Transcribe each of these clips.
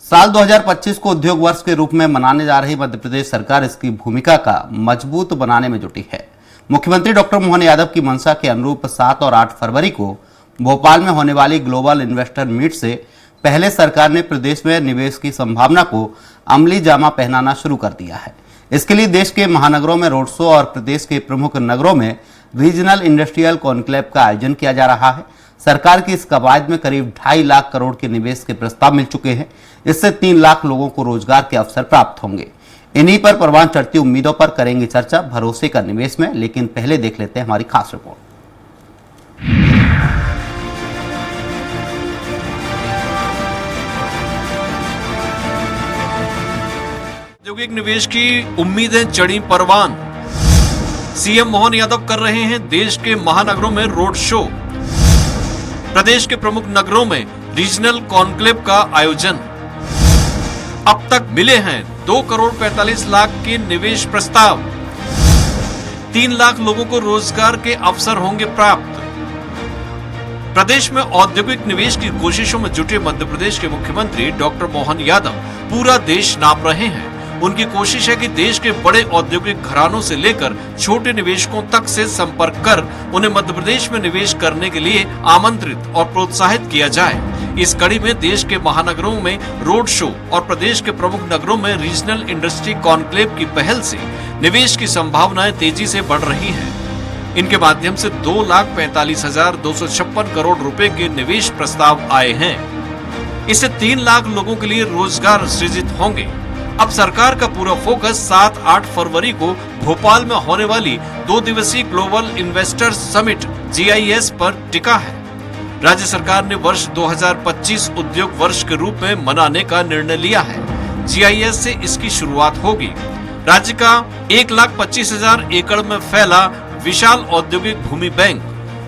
साल 2025 को उद्योग वर्ष के रूप में मनाने जा रही मध्य प्रदेश सरकार इसकी भूमिका का मजबूत बनाने में जुटी है। मुख्यमंत्री डॉक्टर मोहन यादव की मंशा के अनुरूप 7 और 8 फरवरी को भोपाल में होने वाली ग्लोबल इन्वेस्टर मीट से पहले सरकार ने प्रदेश में निवेश की संभावना को अमली जामा पहनाना शुरू कर दिया है। इसके लिए देश के महानगरों में रोड शो और प्रदेश के प्रमुख नगरों में रीजनल इंडस्ट्रियल कॉन्क्लेव का आयोजन किया जा रहा है। सरकार की इस कवायद में करीब 2.5 लाख करोड़ के निवेश के प्रस्ताव मिल चुके हैं। इससे 3 लाख लोगों को रोजगार के अवसर प्राप्त होंगे। इन्हीं पर परवान चढ़ती उम्मीदों पर करेंगे चर्चा भरोसे का निवेश में। लेकिन पहले देख लेते हैं हमारी खास रिपोर्ट। औद्योगिक निवेश की उम्मीदें चढ़ी परवान। सीएम मोहन यादव कर रहे हैं देश के महानगरों में रोड शो। प्रदेश के प्रमुख नगरों में रीजनल कॉन्क्लेव का आयोजन। अब तक मिले हैं 2 करोड़ 45 लाख के निवेश प्रस्ताव। 3 लाख लोगों को रोजगार के अवसर होंगे प्राप्त। प्रदेश में औद्योगिक निवेश की कोशिशों में जुटे मध्य प्रदेश के मुख्यमंत्री डॉक्टर मोहन यादव पूरा देश नाप रहे हैं। उनकी कोशिश है कि देश के बड़े औद्योगिक घरानों से लेकर छोटे निवेशकों तक से संपर्क कर उन्हें मध्य प्रदेश में निवेश करने के लिए आमंत्रित और प्रोत्साहित किया जाए। इस कड़ी में देश के महानगरों में रोड शो और प्रदेश के प्रमुख नगरों में रीजनल इंडस्ट्री कॉन्क्लेव की पहल से निवेश की संभावनाएं तेजी से बढ़ रही हैं। इनके माध्यम से 2,45,256 करोड़ रुपए के निवेश प्रस्ताव आए हैं। इससे 3 लाख लोगों के लिए रोजगार सृजित होंगे। अब सरकार का पूरा फोकस 7-8 फरवरी को भोपाल में होने वाली 2 दिवसीय ग्लोबल इन्वेस्टर्स समिट GIS पर टिका है। राज्य सरकार ने वर्ष 2025 उद्योग वर्ष के रूप में मनाने का निर्णय लिया है। GIS से इसकी शुरुआत होगी। राज्य का 1,25,000 एकड़ में फैला विशाल औद्योगिक भूमि बैंक,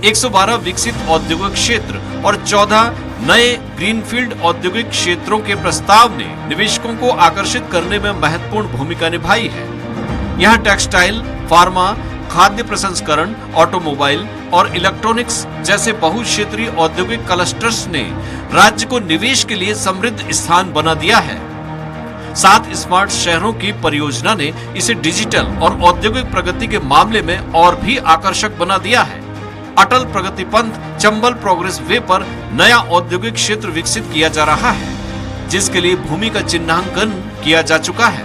112 विकसित औद्योगिक क्षेत्र और 14 नए ग्रीनफील्ड औद्योगिक क्षेत्रों के प्रस्ताव ने निवेशकों को आकर्षित करने में महत्वपूर्ण भूमिका निभाई है। यहाँ टेक्सटाइल, फार्मा, खाद्य प्रसंस्करण, ऑटोमोबाइल और इलेक्ट्रॉनिक्स जैसे बहुक्षेत्रीय औद्योगिक क्लस्टर्स ने राज्य को निवेश के लिए समृद्ध स्थान बना दिया है। 7 स्मार्ट शहरों की परियोजना ने इसे डिजिटल और औद्योगिक प्रगति के मामले में और भी आकर्षक बना दिया है। अटल प्रगति पंथ चंबल प्रोग्रेस वे पर नया औद्योगिक क्षेत्र विकसित किया जा रहा है, जिसके लिए भूमि का चिन्हांकन किया जा चुका है।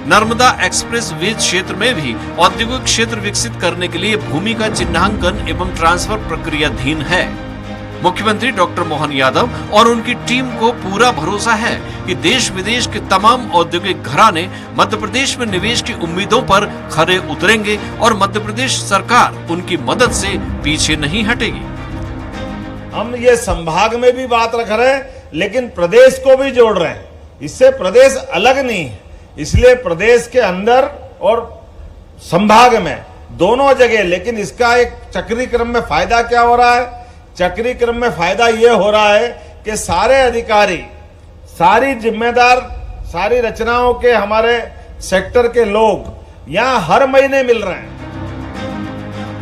नर्मदा एक्सप्रेस वे क्षेत्र में भी औद्योगिक क्षेत्र विकसित करने के लिए भूमि का चिन्हांकन एवं ट्रांसफर प्रक्रियाधीन है। मुख्यमंत्री डॉक्टर मोहन यादव और उनकी टीम को पूरा भरोसा है कि देश विदेश के तमाम औद्योगिक घराने मध्य प्रदेश में निवेश की उम्मीदों पर खरे उतरेंगे और मध्य प्रदेश सरकार उनकी मदद से पीछे नहीं हटेगी। हम ये संभाग में भी बात रख रहे हैं, लेकिन प्रदेश को भी जोड़ रहे हैं। इससे प्रदेश अलग नहीं है, इसलिए प्रदेश के अंदर और संभाग में दोनों जगह। लेकिन इसका एक चक्री क्रम में फायदा क्या हो रहा है? चक्री क्रम में फायदा ये हो रहा है कि सारे अधिकारी, सारी जिम्मेदार, सारी रचनाओं के हमारे सेक्टर के लोग यहाँ हर महीने मिल रहे हैं।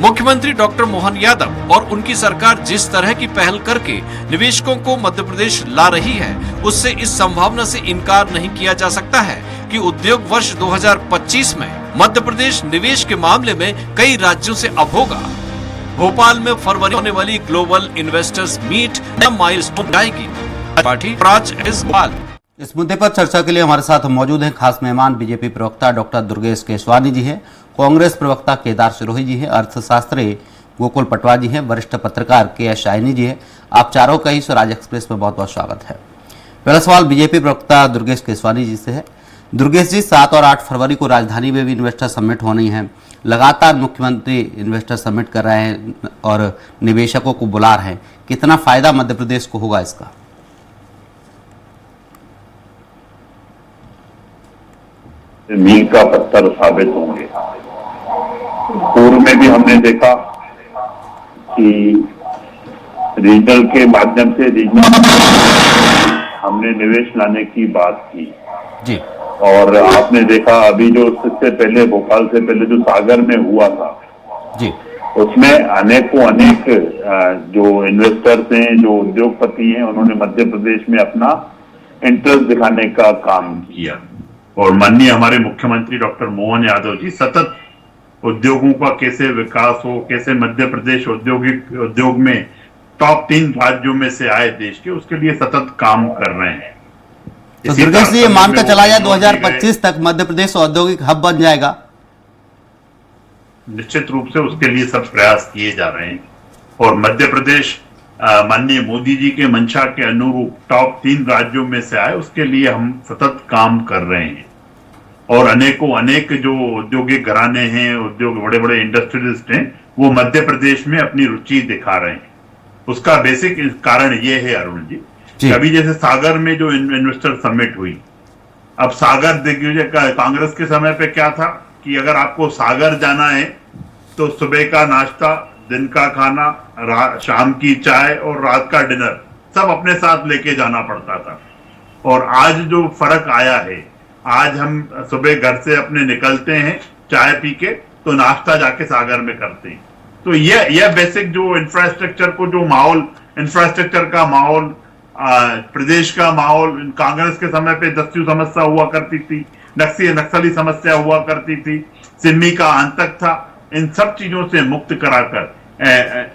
मुख्यमंत्री डॉक्टर मोहन यादव और उनकी सरकार जिस तरह की पहल करके निवेशकों को मध्य प्रदेश ला रही है, उससे इस संभावना से इनकार नहीं किया जा सकता है कि उद्योग वर्ष 2025 में मध्य प्रदेश निवेश के मामले में कई राज्यों से अब होगा। भोपाल में फरवरी होने वाली ग्लोबल इन्वेस्टर्स मीट माइलस्टोन जाएगी। इस मुद्दे पर चर्चा के लिए हमारे साथ मौजूद हैं खास मेहमान बीजेपी प्रवक्ता डॉक्टर दुर्गेश केसवानी जी हैं, कांग्रेस प्रवक्ता केदार सिरोही जी हैं, अर्थशास्त्री गोकुल पटवा जी हैं, वरिष्ठ पत्रकार KS शाइनी जी हैं। आप चारों का ही स्वराज एक्सप्रेस में बहुत बहुत स्वागत है। पहला सवाल बीजेपी प्रवक्ता दुर्गेश केसवानी जी से है। दुर्गेश जी, 7 और 8 फरवरी को राजधानी में भी इन्वेस्टर समिट होनी है। लगातार मुख्यमंत्री इन्वेस्टर समिट कर रहे हैं और निवेशकों को बुला रहे हैं। कितना फायदा मध्य प्रदेश को होगा इसका? मील का पत्थर साबित होंगे। पूर्व में भी हमने देखा कि रीजनल के माध्यम से हमने निवेश लाने की बात की जी। और आपने देखा अभी जो इससे पहले भोपाल से पहले जो सागर में हुआ था जी, उसमें अनेक जो इन्वेस्टर्स हैं, जो उद्योगपति हैं, उन्होंने मध्य प्रदेश में अपना इंटरेस्ट दिखाने का काम किया। और माननीय हमारे मुख्यमंत्री डॉक्टर मोहन यादव जी सतत उद्योगों का कैसे विकास हो, कैसे मध्य प्रदेश उद्योग में टॉप 3 राज्यों में से आए देश के, उसके लिए सतत काम कर रहे हैं। तो दुर्गेश जी, ये मानकर चला जाए 2025 तक मध्य प्रदेश औद्योगिक हब बन जाएगा? निश्चित रूप से उसके लिए सब प्रयास किए जा रहे हैं और मध्य प्रदेश माननीय मोदी जी के मंशा के अनुरूप टॉप 3 राज्यों में से आए, उसके लिए हम सतत काम कर रहे हैं। और अनेक जो औद्योगिक घराने हैं, उद्योग बड़े बड़े इंडस्ट्रियलिस्ट हैं, वो मध्य प्रदेश में अपनी रुचि दिखा रहे हैं। उसका बेसिक कारण ये है अरुण जी, अभी जैसे सागर में जो इन्वेस्टर समिट हुई, अब सागर देखिए, कांग्रेस के समय पे क्या था कि अगर आपको सागर जाना है तो सुबह का नाश्ता, दिन का खाना, शाम की चाय और रात का डिनर सब अपने साथ लेके जाना पड़ता था। और आज जो फर्क आया है, आज हम सुबह घर से अपने निकलते हैं चाय पी के, तो नाश्ता जाके सागर में करते हैं। तो यह बेसिक जो इंफ्रास्ट्रक्चर को, जो माहौल, इंफ्रास्ट्रक्चर का माहौल, प्रदेश का माहौल, कांग्रेस के समय पे दस्यु समस्या हुआ करती थी, नक्सली समस्या हुआ करती थी, सिमी का आतंक था, इन सब चीजों से मुक्त कराकर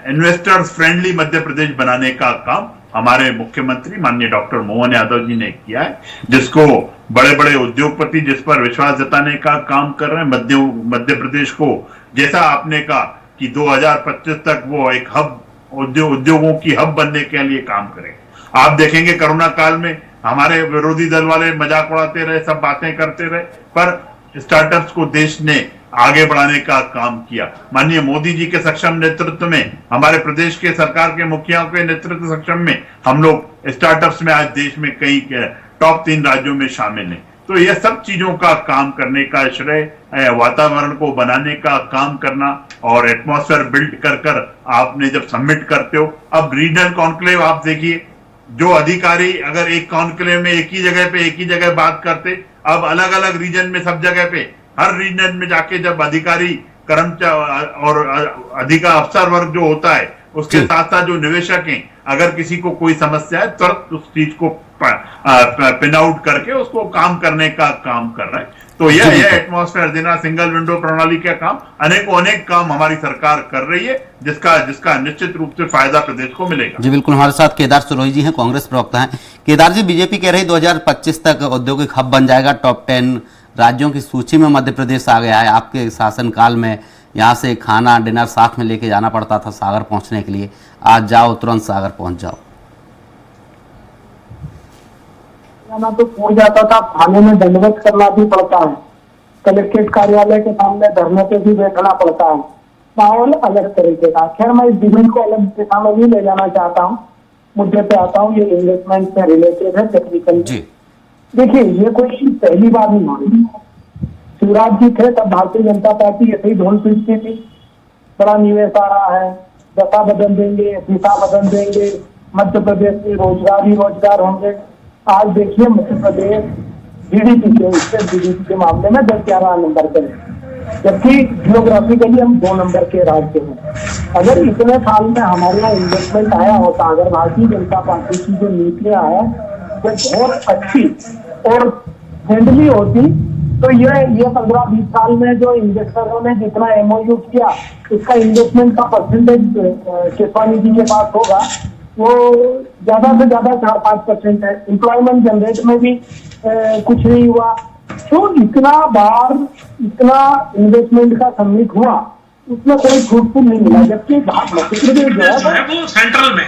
इन्वेस्टर्स फ्रेंडली मध्य प्रदेश बनाने का काम हमारे मुख्यमंत्री माननीय डॉक्टर मोहन यादव जी ने किया है, जिसको बड़े बड़े उद्योगपति जिस पर विश्वास जताने का काम कर रहे हैं। मध्य प्रदेश को, जैसा आपने कहा कि 2025 तक वो एक हब, उद्योगों की हब बनने के लिए काम करें। आप देखेंगे कोरोना काल में हमारे विरोधी दल वाले मजाक उड़ाते रहे, सब बातें करते रहे, पर स्टार्टअप्स को देश ने आगे बढ़ाने का काम किया। माननीय मोदी जी के सक्षम नेतृत्व में, हमारे प्रदेश के सरकार के मुखियाओं के नेतृत्व सक्षम में, हम लोग स्टार्टअप्स में आज देश में कई टॉप 3 राज्यों में शामिल हैं। तो यह सब चीजों का काम करने का श्रेय वातावरण को बनाने का काम करना और एटमॉस्फेयर बिल्ड कर आपने जब सबमिट करते हो, अब रीजनल कॉन्क्लेव आप देखिए, जो अधिकारी अगर एक कॉन्क्लेव में एक ही जगह बात करते, अब अलग अलग रीजन में सब जगह पे, हर रीजन में जाके जब अधिकारी, कर्मचारी और अफसर वर्ग जो होता है, उसके साथ साथ जो निवेशक हैं, अगर किसी को कोई समस्या है तुरंत उस चीज को पिन आउट करके उसको काम करने का काम कर रहा है। तो यह एटमॉस्फेयर देना, सिंगल विंडो प्रणाली का काम, अनेक काम हमारी सरकार कर रही है, जिसका निश्चित रूप से फायदा प्रदेश को मिलेगा। जी बिल्कुल, हमारे साथ केदार सिरोही जी हैं, कांग्रेस प्रवक्ता हैं। केदार जी, बीजेपी कह रही 2025 तक औद्योगिक हब बन जाएगा, टॉप 10 राज्यों की सूची में मध्य प्रदेश आ गया है। आपके शासनकाल में यहाँ से खाना डिनर साथ में लेके जाना पड़ता था सागर पहुंचने के लिए, आज जाओ तुरंत सागर पहुंच जाओ। जाना तो पहुंच जाता था, थाने में दंडवत करना भी पड़ता है, कलेक्ट्रेट कार्यालय के सामने धरने पे भी बैठना पड़ता है, माहौल अलग तरीके का। खैर, मैं इस डिबेट को अलग दिशा में भी ले जाना चाहता हूँ, मुद्दे पे आता हूँ। ये इन्वेस्टमेंट से रिलेटेड है, टेक्निकल। देखिए, ये कोई पहली बार नहीं हो रही। शिवराज जी थे तब भारतीय जनता पार्टी ऐसे ही ढोल पीटती थी, बड़ा निवेश आ रहा है, दशा बदल देंगे, दिशा बदल देंगे, मध्य प्रदेश में रोजगार ही रोजगार होंगे। आज देखिए, मध्य प्रदेश जीडीपी के मामले में 10-11 नंबर पे है, जबकि जियोग्राफिकली हम 2 नंबर के राज्य हैं। अगर इतने साल में हमारे यहाँ इन्वेस्टमेंट आया होता, अगर भारतीय जनता पार्टी की जो नीतियां हैं वो बहुत अच्छी और फ्रेंडली होती, तो ये 15-20 साल में जो इन्वेस्टरों ने जितना एमओयू किया, उसका इन्वेस्टमेंट का परसेंटेज केशवानी जी के पास होगा, वो ज्यादा से ज्यादा 4-5% है। एम्प्लॉयमेंट जनरेट में भी कुछ नहीं हुआ। तो इतना बार इतना इन्वेस्टमेंट का सबमिट हुआ, उसमें कोई फ्रूटफुल नहीं मिला। जबकि मध्य प्रदेश जो है वो सेंट्रल में,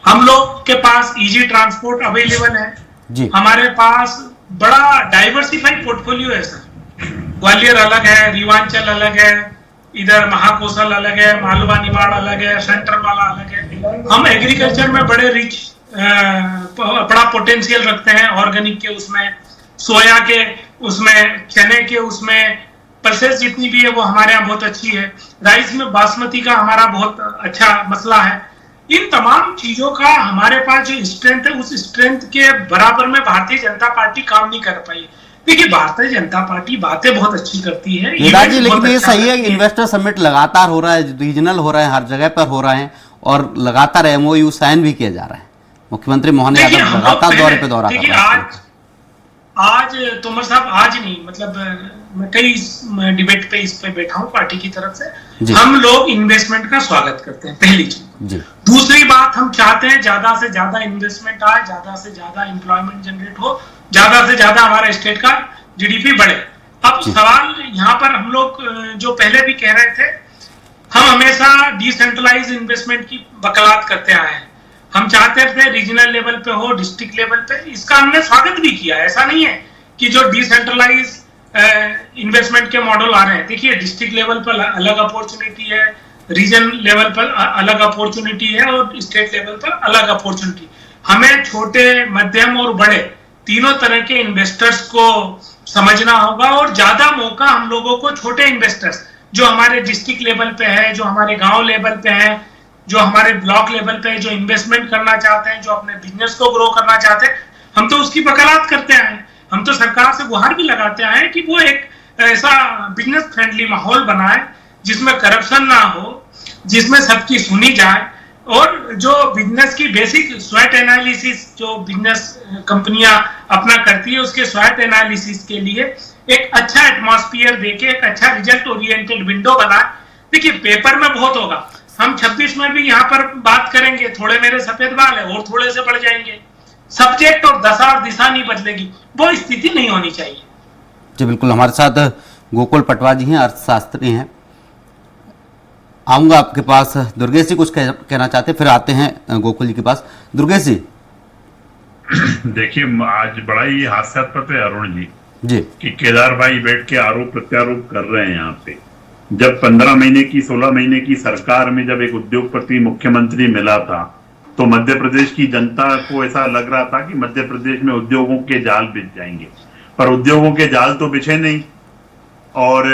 हम लोग के पास इजी ट्रांसपोर्ट अवेलेबल है जी। हमारे पास बड़ा डाइवर्सिफाइड पोर्टफोलियो है सर। ग्वालियर अलग है, रीवांचल अलग है, इधर महाकोशल अलग है, मालवा निमाड़ अलग है, सेंट्रल वाला अलग है। हम एग्रीकल्चर में बड़े रिच बड़ा पोटेंशियल रखते हैं, ऑर्गेनिक के उसमें, सोया के उसमें, चने के उसमें, पल्सेस जितनी भी है वो हमारे यहाँ बहुत अच्छी है। राइस में बासमती का हमारा बहुत अच्छा मसला है। इन तमाम चीजों का हमारे पास जो स्ट्रेंथ है, उस स्ट्रेंथ के बराबर में भारतीय जनता पार्टी काम नहीं कर पाई। देखिए, भारतीय जनता पार्टी बातें बहुत अच्छी करती है जी, लेकिन ये सही है, इन्वेस्टर समिट लगातार हो रहा है, रीजनल हो रहा है, हर जगह पर हो रहे हैं और लगातार एमओयू साइन भी किए जा रहे हैं। मुख्यमंत्री मोहन देखिए, यादव हम लोग लगातार दौरे पे पहले- दौरा कर देखिए, रहे हैं। आज तोमर साहब, आज नहीं, मतलब मैं कई डिबेट पे इस पे बैठा हूं पार्टी की तरफ जी। से। हम लोग इन्वेस्टमेंट का स्वागत करते हैं, पहली चीज। जी दूसरी बात, हम चाहते हैं ज्यादा से ज्यादा इन्वेस्टमेंट आए, ज्यादा से ज्यादा एम्प्लॉयमेंट जनरेट हो, ज्यादा से ज्यादा हमारे स्टेट का जीडीपी बढ़े। अब जी। सवाल यहाँ पर हम लोग जो पहले भी कह रहे थे, हम हमेशा डिसेंट्रलाइज इन्वेस्टमेंट की वकालत करते आए हैं। हम चाहते थे रीजनल लेवल पे हो, डिस्ट्रिक्ट लेवल पे, इसका हमने स्वागत भी किया। ऐसा नहीं है कि जो डिसेंट्रलाइज इन्वेस्टमेंट के मॉडल आ रहे हैं, देखिए डिस्ट्रिक्ट लेवल पर अलग अपॉर्चुनिटी है, रीजन लेवल पर अलग अपॉर्चुनिटी है और स्टेट लेवल पर अलग अपॉर्चुनिटी। हमें छोटे, मध्यम और बड़े तीनों तरह के इन्वेस्टर्स को समझना होगा और ज्यादा मौका हम लोगों को छोटे इन्वेस्टर्स जो हमारे डिस्ट्रिक्ट लेवल पे है, जो हमारे गांव लेवल पे है, जो हमारे ब्लॉक लेवल पे है, जो इन्वेस्टमेंट करना चाहते हैं, जो अपने बिजनेस को ग्रो करना चाहते हैं, हम तो उसकी वकालत करते आए हैं। हम तो सरकार से गुहार भी लगाते आए हैं कि वो एक ऐसा बिजनेस फ्रेंडली माहौल बनाए जिसमें करप्शन ना हो, जिसमें सबकी सुनी जाए और जो बिजनेस की बेसिक स्वैट एनालिसिस जो बिजनेस कंपनियां अपना करती है, उसके स्वैट एनालिसिस के लिए एक अच्छा एटमॉस्फेयर देके एक अच्छा रिजल्ट ओरिएंटेड विंडो बनाए। देखिए, पेपर में बहुत होगा, हम 26 में भी यहाँ पर बात करेंगे, थोड़े मेरे सफेद बाल है और थोड़े से बढ़ जाएंगे, सब्जेक्ट और दशा और दिशा नहीं बदलेगी, वो स्थिति नहीं होनी चाहिए। जी बिल्कुल, हमारे साथ गोकुल पटवा जी हैं, अर्थशास्त्री हैं। आऊंगा आपके पास। दुर्गेश जी कुछ कहना चाहते हैं, फिर आते हैं गोकुल जी के पास। दुर्गेश जी। देखिए, आज बड़ा ही हास्यास्पद है अरुण जी जी कि केदार भाई बैठ के आरोप प्रत्यारोप कर रहे हैं यहाँ पे। जब 15 महीने की 16 महीने की सरकार में जब एक उद्योगपति मुख्यमंत्री मिला था तो मध्य प्रदेश की जनता को ऐसा लग रहा था कि मध्य प्रदेश में उद्योगों के जाल बिछ जाएंगे, पर उद्योगों के जाल तो बिछे नहीं और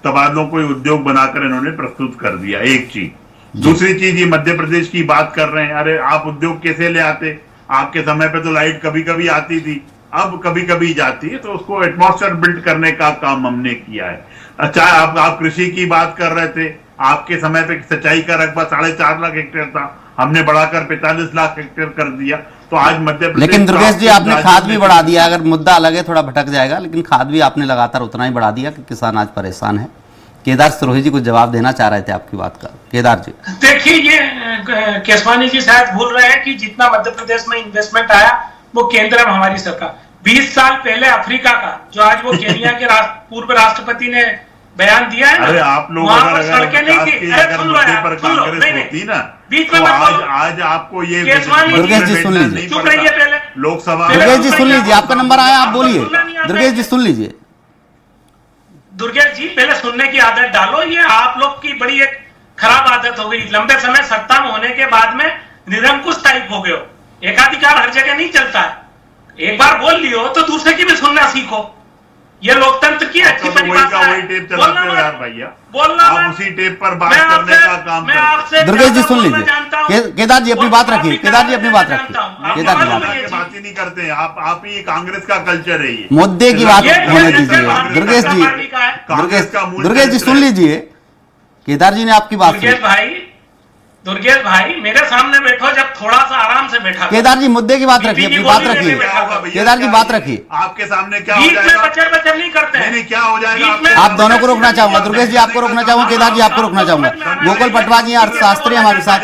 तबादलों को उद्योग बनाकर इन्होंने प्रस्तुत कर दिया। एक चीज। दूसरी चीज, ये मध्य प्रदेश की बात कर रहे हैं, अरे आप उद्योग कैसे ले आते? आपके समय पे तो लाइट कभी कभी आती थी, अब कभी कभी जाती है, तो उसको एटमॉस्फेयर बिल्ड करने का काम हमने किया है। अच्छा, आप कृषि की बात कर रहे थे, आपके समय पे सिंचाई का रकबा 4.5 लाख हेक्टेयर था, हमने बढ़ाकर 45 लाख हेक्टेयर कर दिया। तो आज मध्य प्रदेश, लेकिन दुर्गेश जी आपने खाद भी बढ़ा दिया। अगर मुद्दा अलग है, थोड़ा भटक जाएगा, लेकिन खाद भी आपने लगातार उतना ही बढ़ा दिया कि किसान आज परेशान है। केदार सिरोही जी कुछ जवाब देना चाह रहे थे आपकी बात का। केदार जी। देखिए, ये केसवानी जी शायद भूल रहे हैं कि जितना मध्य प्रदेश में इन्वेस्टमेंट आया वो केंद्र में हमारी सरकार। 20 साल पहले अफ्रीका का, जो आज वो केनिया के पूर्व राष्ट्रपति ने बयान दिया है ना, अरे आप लोग अगर सड़कें नहीं थी, अगर मुद्दे पर कांग्रेस होती ना, बीच में तो मत आज आपको ये दुर्गेश जी सुन लीजिए। चुप रहिए पहले। लोकसभा। दुर्गेश जी सुन लीजिए, आपका नंबर आया, आप बोलिए। दुर्गेश जी सुन लीजिए। दुर्गेश जी, पहले सुनने की आदत डालो। ये आप लोग की बड़ी एक खराब आदत हो गई। लंबे समय सत्ता में होने के बाद में निरंकुश टाइप हो गए हो। एकाधिकार हर जगह नहीं चलता है। एक बार बोल लियो तो दूसरे की भी सुनना सीखो। ये लोकतंत्र की अच्छी परिभाषा है। वही टेप चलाते हो यार भैया, बोलना आप उसी टेप पर बात करने का काम करते हैं। दुर्गेश जी सुन लीजिए। केदार जी अपनी बात रखिए। केदार जी अपनी बात रखिए। केदार जी बात ही नहीं करते हैं आप ही कांग्रेस का कल्चर है ये। मुद्दे की बात होने दीजिए। दुर्गेश जी, दुर्गेश जी सुन लीजिए। केदार जी ने आपकी बात सुनी। दुर्गेश भाई मेरे सामने बैठो, जब थोड़ा सा आराम से बैठा। केदार जी मुद्दे की बात रखिए, अपनी बात रखिए। केदार जी बात रखिए। आपके सामने क्या हो जाएगा? बचर नहीं करते हैं। नहीं, क्या हो जाएगा? आप दोनों को रोकना चाहूंगा। दुर्गेश जी आपको रोकना चाहूंगा, केदार जी आपको रोकना चाहूंगा। गोकुल पटवा जी अर्थशास्त्री हमारे साथ,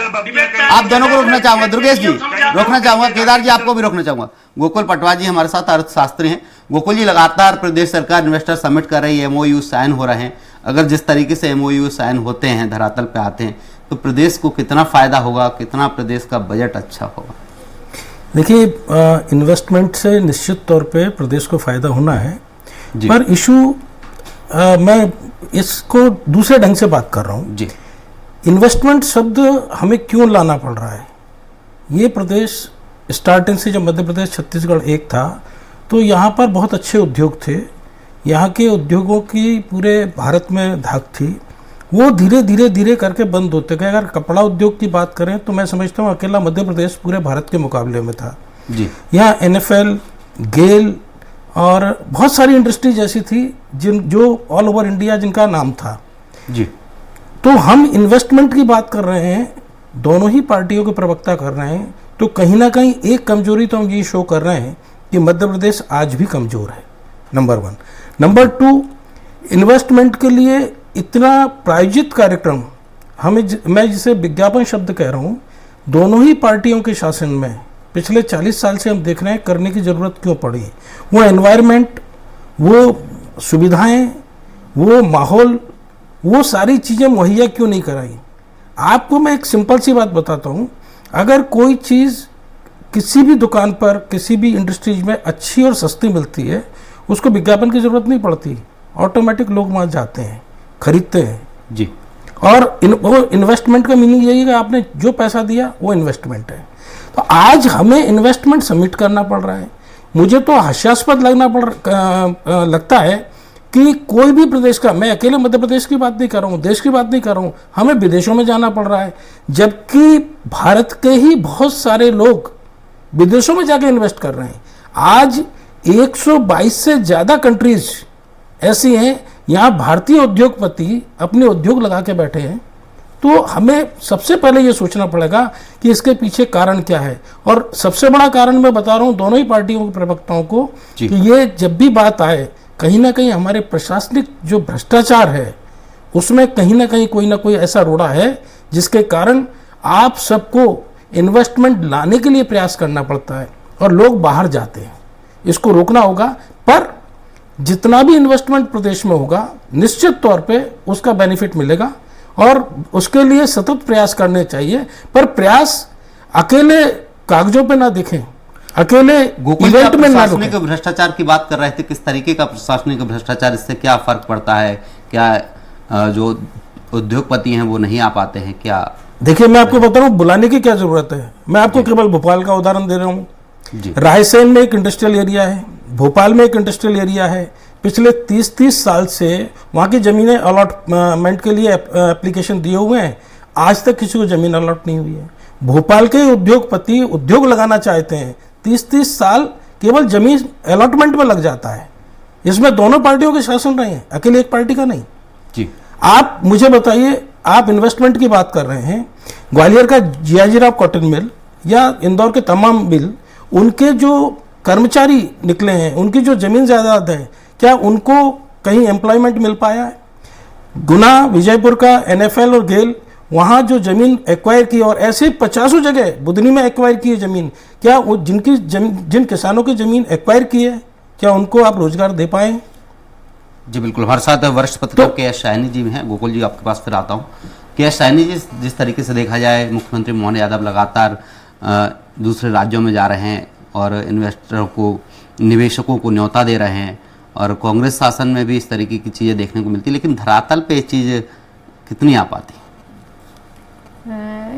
आप दोनों को रोकना चाहूंगा। दुर्गेश जी रोकना चाहूंगा, केदार जी आपको भी रोकना चाहूंगा। गोकुल पटवा जी हमारे साथ अर्थशास्त्री हैं। गोकुल जी, लगातार प्रदेश सरकार इन्वेस्टर समिट कर रही है, MOU साइन हो रहे हैं। अगर जिस तरीके से MOU साइन होते हैं, धरातल पे आते हैं, तो प्रदेश को कितना फायदा होगा, कितना प्रदेश का बजट अच्छा होगा? देखिए, इन्वेस्टमेंट से निश्चित तौर पे प्रदेश को फायदा होना है, पर इशू मैं इसको दूसरे ढंग से बात कर रहा हूँ जी। इन्वेस्टमेंट शब्द हमें क्यों लाना पड़ रहा है? ये प्रदेश स्टार्टिंग से, जब मध्य प्रदेश छत्तीसगढ़ एक था तो यहाँ पर बहुत अच्छे उद्योग थे। यहाँ के उद्योगों की पूरे भारत में धाक थी। वो धीरे धीरे धीरे करके बंद होते गए। अगर कपड़ा उद्योग की बात करें तो मैं समझता हूँ अकेला मध्य प्रदेश पूरे भारत के मुकाबले में था जी। यहाँ NFL, गेल और बहुत सारी इंडस्ट्रीज ऐसी थी जो ऑल ओवर इंडिया जिनका नाम था जी। तो हम इन्वेस्टमेंट की बात कर रहे हैं, दोनों ही पार्टियों के प्रवक्ता कर रहे हैं तो कहीं ना कहीं एक कमजोरी तो हम ये शो कर रहे हैं कि मध्य प्रदेश आज भी कमजोर है, नंबर 1। नंबर 2, इन्वेस्टमेंट के लिए इतना प्रायोजित कार्यक्रम मैं जिसे विज्ञापन शब्द कह रहा हूँ, दोनों ही पार्टियों के शासन में पिछले 40 साल से हम देख रहे हैं करने की ज़रूरत क्यों पड़ी। वो एनवायरनमेंट, वो सुविधाएं, वो माहौल, वो सारी चीज़ें मुहैया क्यों नहीं कराई। आपको मैं एक सिंपल सी बात बताता हूँ, अगर कोई चीज़ किसी भी दुकान पर किसी भी इंडस्ट्रीज में अच्छी और सस्ती मिलती है, उसको विज्ञापन की ज़रूरत नहीं पड़ती, ऑटोमेटिक लोग वहाँ जाते हैं, खरीदते हैं जी। और वो इन्वेस्टमेंट का मीनिंग यही है कि आपने जो पैसा दिया वो इन्वेस्टमेंट है। तो आज हमें इन्वेस्टमेंट सबमिट करना पड़ रहा है। मुझे तो हास्यास्पद लगता है कि कोई भी प्रदेश का, मैं अकेले मध्य प्रदेश की बात नहीं कर रहा हूँ, देश की बात नहीं कर रहा हूँ, हमें विदेशों में जाना पड़ रहा है, जबकि भारत के ही बहुत सारे लोग विदेशों में जाके इन्वेस्ट कर रहे हैं। आज 122 से ज़्यादा कंट्रीज ऐसी हैं, यहाँ भारतीय उद्योगपति अपने उद्योग लगा के बैठे हैं। तो हमें सबसे पहले ये सोचना पड़ेगा कि इसके पीछे कारण क्या है। और सबसे बड़ा कारण मैं बता रहा हूँ दोनों ही पार्टियों के प्रवक्ताओं को कि ये जब भी बात आए, कहीं ना कहीं हमारे प्रशासनिक जो भ्रष्टाचार है उसमें कहीं ना कोई ऐसा रोड़ा है जिसके कारण आप सबको इन्वेस्टमेंट लाने के लिए प्रयास करना पड़ता है और लोग बाहर जाते हैं। इसको रोकना होगा, पर जितना भी इन्वेस्टमेंट प्रदेश में होगा निश्चित तौर पे उसका बेनिफिट मिलेगा और उसके लिए सतत प्रयास करने चाहिए। पर प्रयास अकेले कागजों पे ना दिखें, अकेले इवेंट में ना प्रशासनिक भ्रष्टाचार की बात कर रहे थे, किस तरीके का प्रशासनिक भ्रष्टाचार, इससे क्या फर्क पड़ता है? क्या जो उद्योगपति हैं वो नहीं आ पाते हैं क्या? देखिए, मैं आपको बता रहा हूँ बुलाने की क्या जरूरत है। मैं आपको केवल भोपाल का उदाहरण दे रहा हूँ। रायसेन में एक इंडस्ट्रियल एरिया है, भोपाल में एक इंडस्ट्रियल एरिया है। पिछले 30 साल से वहाँ की ज़मीनें अलॉटमेंट के लिए एप्लीकेशन दिए हुए हैं, आज तक किसी को ज़मीन अलॉट नहीं हुई है। भोपाल के उद्योगपति उद्योग लगाना चाहते हैं, 30 साल केवल ज़मीन अलॉटमेंट में लग जाता है। इसमें दोनों पार्टियों के शासन रहे हैं, अकेले एक पार्टी का नहीं जी। आप मुझे बताइए, आप इन्वेस्टमेंट की बात कर रहे हैं, ग्वालियर का जियाजीराव कॉटन मिल या इंदौर के तमाम मिल, उनके जो कर्मचारी निकले हैं, उनकी जो जमीन जायदाद है, क्या उनको कहीं एम्प्लॉयमेंट मिल पाया है? गुना, विजयपुर का NFL और गेल, वहाँ जो जमीन एक्वायर की, और ऐसे 50 जगह बुधनी में एक्वायर की है जमीन, क्या वो जिन किसानों की जमीन एक्वायर की है, क्या उनको आप रोजगार दे पाए? जी बिल्कुल। हमारे साथ वरिष्ठ पत्रकार के.एस. शाइनी जी हैं। गोकुल जी, आपके पास फिर आता हूँ। के.एस. शाइनी जी, जिस तरीके से देखा जाए, मुख्यमंत्री मोहन यादव लगातार दूसरे राज्यों में जा रहे हैं और इन्वेस्टरों को, निवेशकों को न्योता दे रहे हैं, और कांग्रेस शासन में भी इस तरीके की चीज़ें देखने को मिलती, लेकिन धरातल पे ये चीज़ कितनी आ पाती?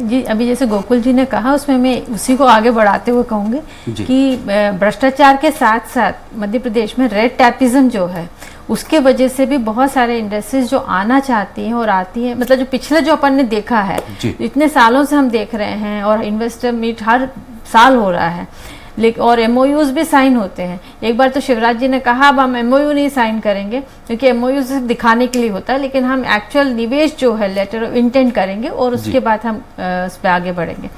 जी, अभी जैसे गोकुल जी ने कहा, उसमें मैं उसी को आगे बढ़ाते हुए कहूँगी कि भ्रष्टाचार के साथ साथ मध्य प्रदेश में रेड टैपिज्म जो है, उसके वजह से भी बहुत सारे इंडस्ट्रीज जो आना चाहती हैं और आती हैं, मतलब जो पिछले जो अपन ने देखा है, इतने सालों से हम देख रहे हैं, और इन्वेस्टर मीट हर साल हो रहा है, लेकिन और MOUs भी साइन होते हैं। एक बार तो शिवराज जी ने कहा अब हम MOU नहीं साइन करेंगे, क्योंकि MOU सिर्फ दिखाने के लिए होता है, लेकिन हम एक्चुअल निवेश जो है लेटर ऑफ इंटेंट करेंगे और उसके बाद हम उस पर आगे बढ़ेंगे।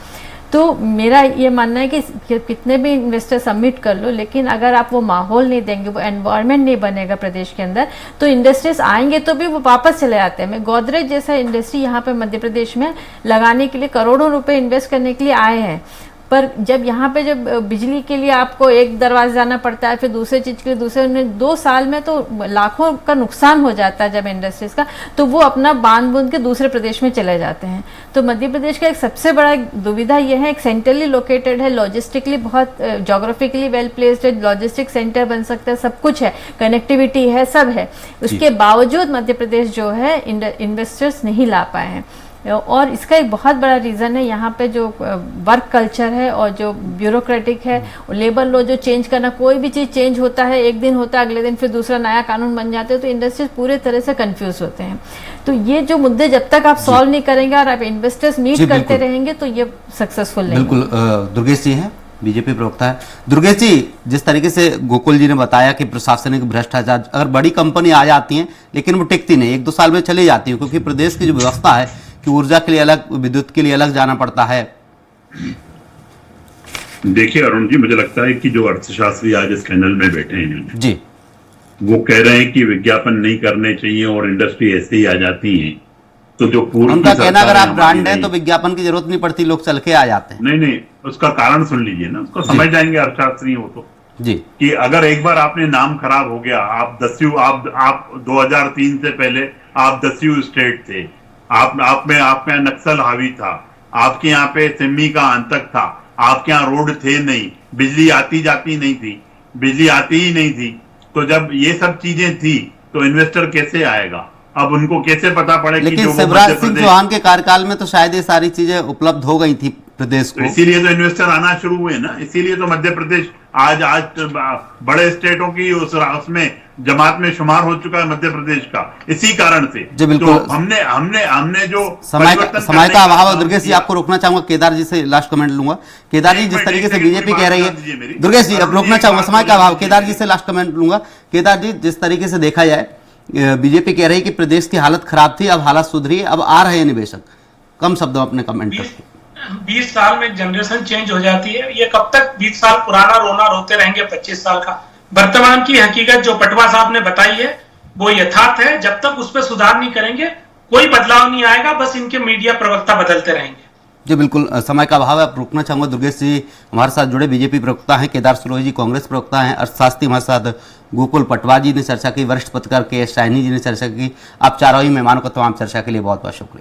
तो मेरा ये मानना है कि कितने भी इन्वेस्टर सबमिट कर लो, लेकिन अगर आप वो माहौल नहीं देंगे, वो एनवायरनमेंट नहीं बनेगा प्रदेश के अंदर, तो इंडस्ट्रीज आएंगे तो भी वो वापस चले जाते हैं। मैं गोदरेज जैसा इंडस्ट्री यहाँ पे मध्य प्रदेश में लगाने के लिए करोड़ों रुपए इन्वेस्ट करने के लिए आए हैं, पर जब यहाँ पे जब बिजली के लिए आपको एक दरवाजा जाना पड़ता है, फिर दूसरे चीज़ के लिए दूसरे, उन्हें 2 साल में तो लाखों का नुकसान हो जाता है जब इंडस्ट्रीज का, तो वो अपना बांध बूंद के दूसरे प्रदेश में चले जाते हैं। तो मध्य प्रदेश का एक सबसे बड़ा दुविधा यह है, एक सेंट्रली लोकेटेड है, लॉजिस्टिकली बहुत जोग्राफिकली वेल प्लेस्ड है, लॉजिस्टिक सेंटर बन सकता है, सब कुछ है, कनेक्टिविटी है, सब है, उसके बावजूद मध्य प्रदेश जो है इन्वेस्टर्स नहीं ला पाए हैं। और इसका एक बहुत बड़ा रीज़न है यहाँ पे जो वर्क कल्चर है और जो ब्यूरोक्रेटिक है, लेबर लॉ जो चेंज करना, कोई भी चीज़ चेंज होता है, एक दिन होता है, अगले दिन फिर दूसरा नया कानून बन जाते हैं, तो इंडस्ट्रीज पूरे तरह से कंफ्यूज होते हैं। तो ये जो मुद्दे जब तक आप सॉल्व नहीं करेंगे और आप इन्वेस्टर्स मीट करते रहेंगे तो ये सक्सेसफुल नहीं। बिल्कुल। दुर्गेश जी हैं, बीजेपी प्रवक्ता है। दुर्गेश जी, जिस तरीके से गोकुल जी ने बताया कि प्रशासनिक भ्रष्टाचार, अगर बड़ी कंपनी आ जाती हैं लेकिन वो टिकती नहीं, 1-2 साल में चली जाती है, क्योंकि प्रदेश की जो व्यवस्था है कि ऊर्जा के लिए अलग, विद्युत के लिए अलग जाना पड़ता है, देखिए अरुण जी, मुझे लगता है कि जो अर्थशास्त्री आज इस पैनल में बैठे हैं जी, वो कह रहे हैं कि विज्ञापन नहीं करने चाहिए और इंडस्ट्री ऐसे ही आ जाती है। तो जो पूर्व उनका की कहना अगर सरकारें आप ब्रांड हमारी हैं तो नहीं- विज्ञापन की जरूरत नहीं पड़ती, लोग चल के आ जाते हैं। नहीं, उसका कारण सुन लीजिए ना, उसको समझ जाएंगे अर्थशास्त्री हो तो, जी कि अगर एक बार आपने नाम खराब हो गया, आप 2003 से पहले आप 10 स्टेट थे, आप में नक्सल हावी था, आपके यहाँ पे सिमी का आतंक था, आपके यहाँ रोड थे नहीं, बिजली आती जाती नहीं थी, बिजली आती ही नहीं थी, तो जब ये सब चीजें थी तो इन्वेस्टर कैसे आएगा? अब उनको कैसे पता पड़े कि लेकिन जो वो शिवराज मध्य सिंह प्रदेश- चौहान के कार्यकाल में तो शायद ये सारी चीजें उपलब्ध हो गई थी प्रदेश तो को। इसीलिए तो इन्वेस्टर आना शुरू हुए ना, इसीलिए तो मध्य प्रदेश आज बड़े स्टेटों की उसमें जमात में शुमार हो चुका है मध्य प्रदेश का, इसी कारण से। जी बिल्कुल। तो हमने जो समय परिवर्तन का करने अभाव है। काम दुर्गेश जी किया- आपको रोकना चाहूंगा, केदार जी से लास्ट कमेंट लूंगा। केदार जी, एक जिस मिनट, तरीके एक से सेकंड, बीजेपी कोई कह रही बात कर दीजिए है, मेरी। दुर्गेश जी अब अरुण रोकना जी, चाहूंगा, एक समय बात का अभाव। बोलिए। केदार जी से लास्ट कमेंट लूंगा। केदार जी, जिस तरीके से देखा जाए बीजेपी कह रही है कि प्रदेश की हालत खराब थी, अब हालत सुधरी है, अब आ रहे हैं निवेशक, कम शब्दों में अपने कमेंट करते 20 साल में जनरेशन चेंज हो जाती है। ये कब तक 20 साल पुराना रोना रोते रहेंगे 25 साल का? वर्तमान की हकीकत जो पटवा साहब ने बताई है वो यथार्थ है। जब तक उस पर सुधार नहीं करेंगे कोई बदलाव नहीं आएगा, बस इनके मीडिया प्रवक्ता बदलते रहेंगे। जी बिल्कुल, समय का अभाव है। आप रुकना चाहूंगा। दुर्गेश जी हमारे साथ जुड़े बीजेपी प्रवक्ता हैं, केदार सिरोही जी कांग्रेस प्रवक्ता हैं, अर्थशास्त्री हमारे साथ गोकुल पटवा जी ने चर्चा की, वरिष्ठ पत्रकार के एस साइनी जी ने चर्चा की। आप चारों ही मेहमानों का तमाम चर्चा के लिए बहुत बहुत शुक्रिया।